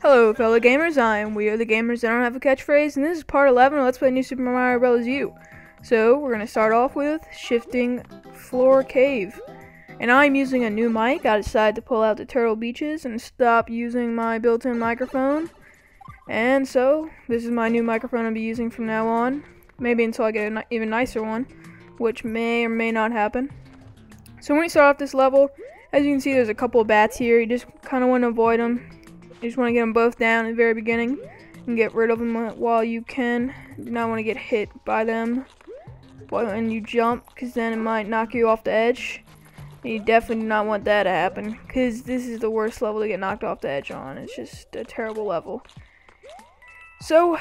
Hello fellow gamers, I am WiiRtheGamers. I don't have a catchphrase, and this is part 11 of Let's Play New Super Mario Bros. U. So, we're going to start off with Shifting Floor Cave. And I'm using a new mic. I decided to pull out the Turtle Beaches and stop using my built-in microphone. And so, this is my new microphone I'll be using from now on. Maybe until I get an even nicer one, which may or may not happen. So when we start off this level, as you can see there's a couple of bats here. You just kind of want to avoid them. You just want to get them both down at the very beginning and get rid of them while you can. You do not want to get hit by them when you jump, because then it might knock you off the edge. And you definitely do not want that to happen, because this is the worst level to get knocked off the edge on. It's just a terrible level. So,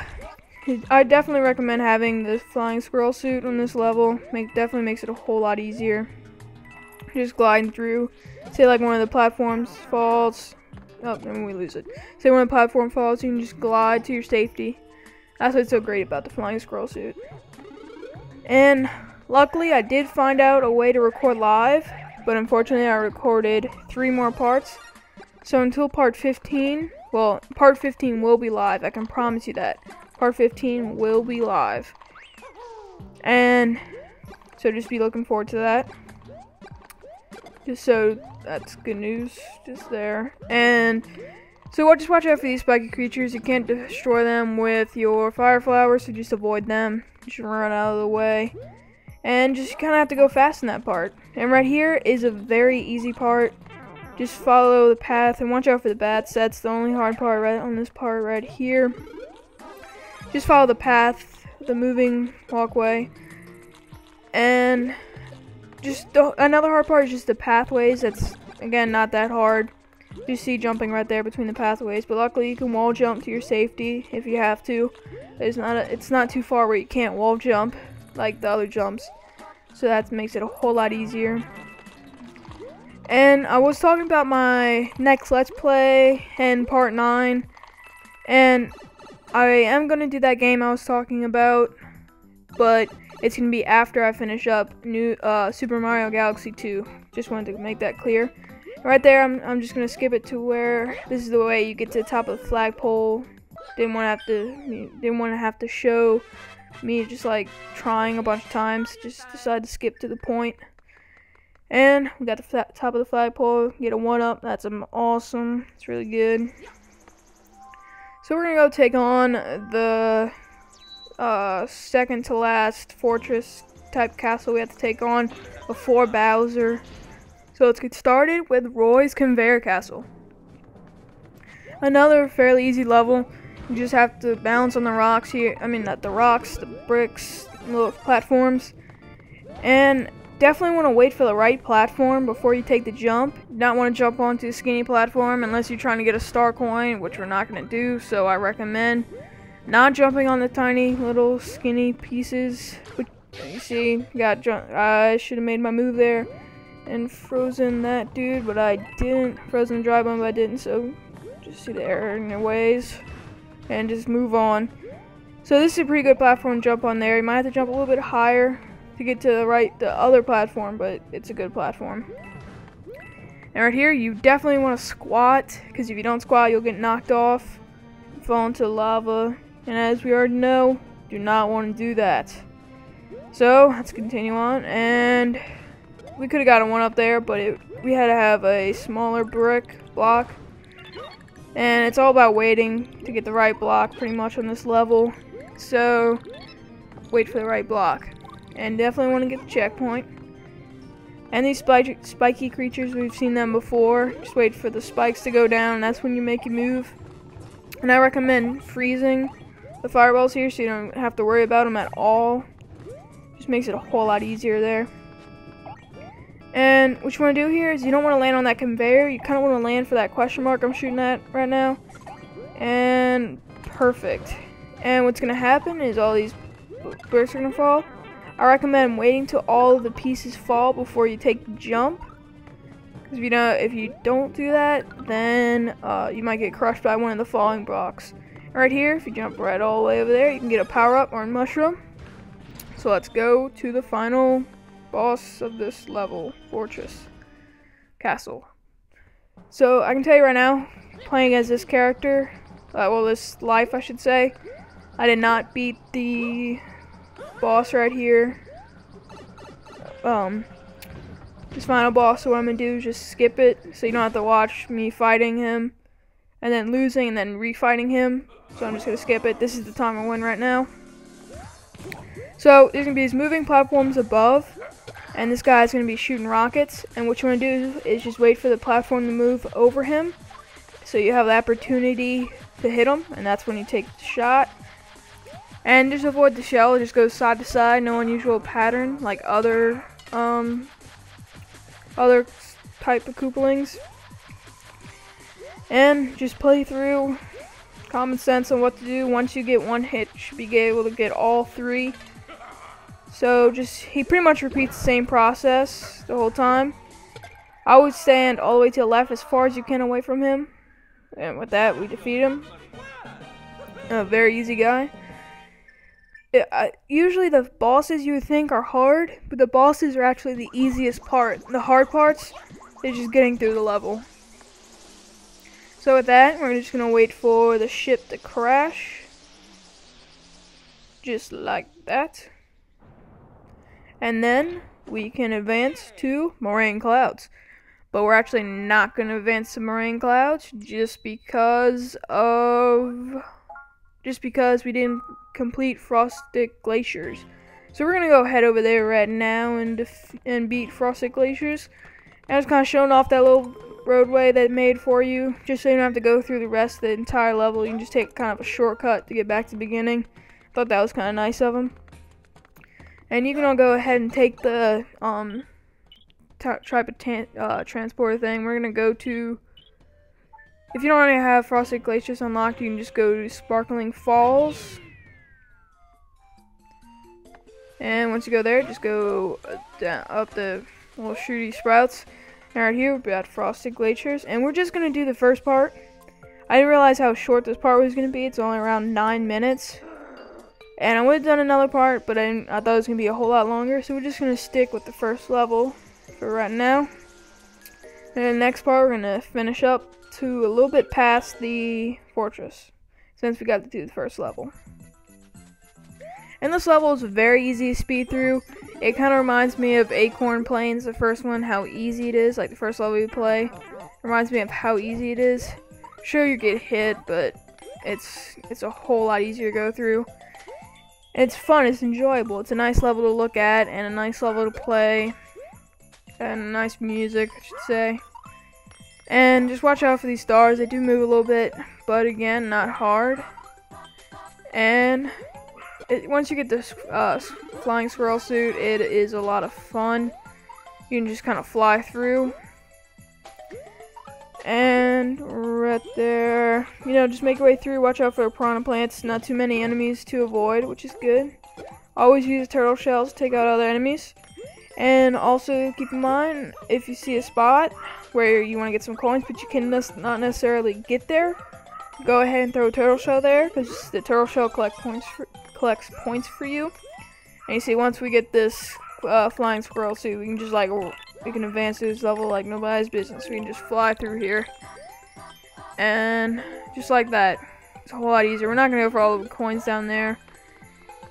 I definitely recommend having the flying squirrel suit on this level. Definitely makes it a whole lot easier. Just gliding through. Say like one of the platforms falls. Oh, and we lose it. Say when a platform falls, you can just glide to your safety. That's what's so great about the flying squirrel suit. And luckily, I did find out a way to record live, but unfortunately, I recorded 3 more parts. So until part 15, well, part 15 will be live. I can promise you that. Part 15 will be live. And so just be looking forward to that. Just so that's good news, just there. And so just watch out for these spiky creatures. You can't destroy them with your fire flowers, so just avoid them. Just run out of the way. And just kind of have to go fast in that part. And right here is a very easy part. Just follow the path and watch out for the bats. That's the only hard part right on this part right here. Just follow the path, the moving walkway. And just another hard part is just the pathways. That's again not that hard. You see jumping right there between the pathways, but luckily you can wall jump to your safety if you have to. It's not too far where you can't wall jump like the other jumps, so that makes it a whole lot easier. And I was talking about my next Let's Play in part 9, and I am gonna do that game I was talking about, but it's going to be after I finish up new Super Mario Galaxy 2. Just wanted to make that clear. Right there, I'm just going to skip it to where this is the way you get to the top of the flagpole. Didn't want to have to show me just like trying a bunch of times. Just decided to skip to the point. And we got the top of the flagpole. Get a 1-up. That's awesome. It's really good. So we're going to go take on the second to last fortress type castle we have to take on before Bowser. So let's get started with Roy's Conveyor Castle. Another fairly easy level. You just have to balance on the rocks here. I mean, not the rocks, the bricks, little platforms. And definitely want to wait for the right platform before you take the jump. You don't want to jump onto a skinny platform unless you're trying to get a star coin, which we're not going to do, so I recommend not jumping on the tiny little skinny pieces. But you see, I should have made my move there and frozen that dude, but I didn't. Frozen dry bomb, but I didn't. So just see the error in your ways and just move on. So this is a pretty good platform to jump on there. You might have to jump a little bit higher to get to the other platform, but it's a good platform. And right here, you definitely want to squat, because if you don't squat, you'll get knocked off, fall into lava. And as we already know, do not want to do that. So, let's continue on. And we could have gotten 1 up there, but we had to have a smaller brick block. And it's all about waiting to get the right block pretty much on this level. So, wait for the right block. And definitely want to get the checkpoint. And these spiky creatures, we've seen them before. Just wait for the spikes to go down, and that's when you make your move. And I recommend freezing the fireballs here so you don't have to worry about them at all. Just makes it a whole lot easier there. And what you want to do here is you don't want to land on that conveyor. You kind of want to land for that question mark I'm shooting at right now. And perfect. And what's going to happen is all these bricks are going to fall. I recommend waiting till all of the pieces fall before you take the jump. Because if you don't do that, then you might get crushed by one of the falling blocks. Right here, if you jump right all the way over there, you can get a power-up or a mushroom. So let's go to the final boss of this level, fortress, castle. So I can tell you right now, playing as this character, well, this life, I should say. I did not beat the boss right here. This final boss, so what I'm gonna do is just skip it, so you don't have to watch me fighting him, and then losing, and then refighting him. So I'm just gonna skip it. This is the time I win right now. So there's gonna be these moving platforms above, and this guy's gonna be shooting rockets. And what you wanna do is just wait for the platform to move over him, so you have the opportunity to hit him, and that's when you take the shot. And just avoid the shell. It just goes side to side, no unusual pattern like other type of Koopalings. And just play through. Common sense on what to do. Once you get one hit, you should be able to get all three. So he pretty much repeats the same process the whole time. I would stand all the way to the left as far as you can away from him. And with that, we defeat him. A very easy guy. Usually the bosses you would think are hard, but the bosses are actually the easiest part. The hard parts is just getting through the level. So with that, we're just gonna wait for the ship to crash. Just like that. And then we can advance to Moraine Clouds. But we're actually not gonna advance to Moraine Clouds just because we didn't complete Frosted Glaciers. So we're gonna go head over there right now and beat Frosted Glaciers. And I was kind of showing off that little roadway that it made for you, just so you don't have to go through the rest of the entire level. You can just take kind of a shortcut to get back to the beginning. Thought that was kind of nice of them. And you can all go ahead and take the transporter thing. We're gonna go to, if you don't already have Frosted Glaciers unlocked, you can just go to Sparkling Falls. And once you go there, just go down, up the little shooty sprouts. And right here, we've got Frosted Glaciers. And we're just going to do the first part. I didn't realize how short this part was going to be. It's only around 9 minutes. And I would have done another part, but I thought it was going to be a whole lot longer. So we're just going to stick with the first level for right now. And the next part, we're going to finish up to a little bit past the fortress, since we got to do the first level. And this level is very easy to speed through. It kind of reminds me of Acorn Plains, the first one, how easy it is, like the first level we play. Reminds me of how easy it is. Sure, you get hit, but it's a whole lot easier to go through. It's fun, it's enjoyable. It's a nice level to look at, and a nice level to play, and nice music, I should say. And just watch out for these stars. They do move a little bit, but again, not hard. And once you get this flying squirrel suit, it is a lot of fun. You can just kind of fly through. And right there, just make your way through. Watch out for the piranha plants. Not too many enemies to avoid, which is good. Always use turtle shells to take out other enemies. And also keep in mind, if you see a spot where you want to get some coins, but you can not necessarily get there, go ahead and throw a turtle shell there, because the turtle shell collects points for you. And you see, once we get this flying squirrel suit, we can just we can advance to this level like nobody's business. We can just fly through here, and just like that, it's a whole lot easier. We're not gonna go for all the coins down there,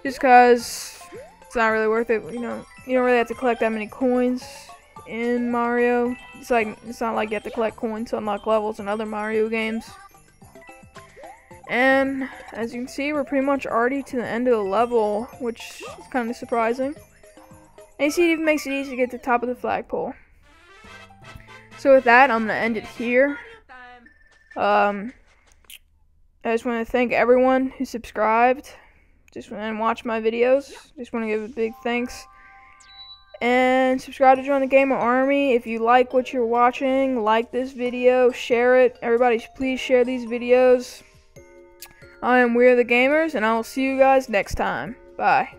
just cause it's not really worth it. You don't really have to collect that many coins in Mario. It's not like you have to collect coins to unlock levels in other Mario games. And as you can see, we're pretty much already to the end of the level, which is kind of surprising. And you see, it even makes it easy to get to the top of the flagpole. So with that, I'm going to end it here. I just want to thank everyone who subscribed and watched my videos. Just want to give a big thanks. And subscribe to join the Gamer Army. If you like what you're watching, like this video, share it. Everybody, please share these videos. I am WiiRtheGamers, and I will see you guys next time. Bye.